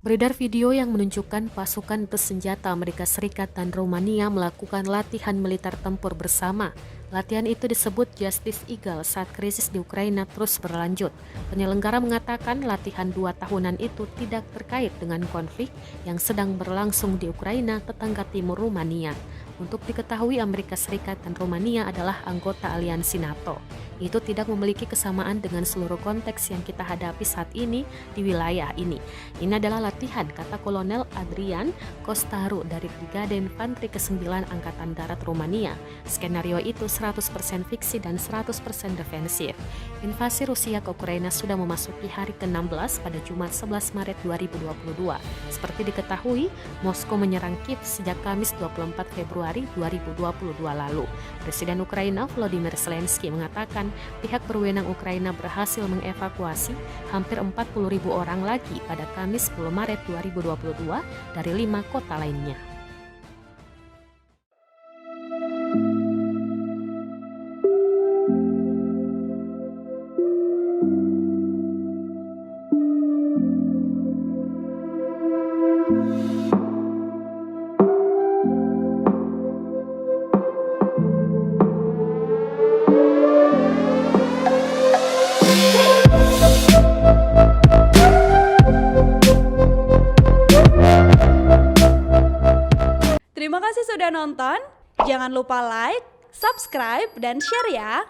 Beredar video yang menunjukkan pasukan bersenjata Amerika Serikat dan Romania melakukan latihan militer tempur bersama. Latihan itu disebut Justice Eagle saat krisis di Ukraina terus berlanjut. Penyelenggara mengatakan latihan 2 tahunan itu tidak terkait dengan konflik yang sedang berlangsung di Ukraina, tetangga timur Rumania. Untuk diketahui, Amerika Serikat dan Romania adalah anggota aliansi NATO. Itu tidak memiliki kesamaan dengan seluruh konteks yang kita hadapi saat ini di wilayah ini. Ini adalah latihan, kata Kolonel Adrian Costaru dari Brigade Infanteri ke-9 Angkatan Darat Rumania. Skenario itu 100% fiksi dan 100% defensif. Invasi Rusia ke Ukraina sudah memasuki hari ke-16 pada Jumat 11 Maret 2022. Seperti diketahui, Moskow menyerang Kiev sejak Kamis 24 Februari 2022 lalu. Presiden Ukraina Volodymyr Zelensky mengatakan pihak berwenang Ukraina berhasil mengevakuasi hampir 40.000 orang lagi pada Kamis 10 Maret 2022 dari 5 kota lainnya. Terima kasih sudah nonton. Jangan lupa like, subscribe, dan share ya.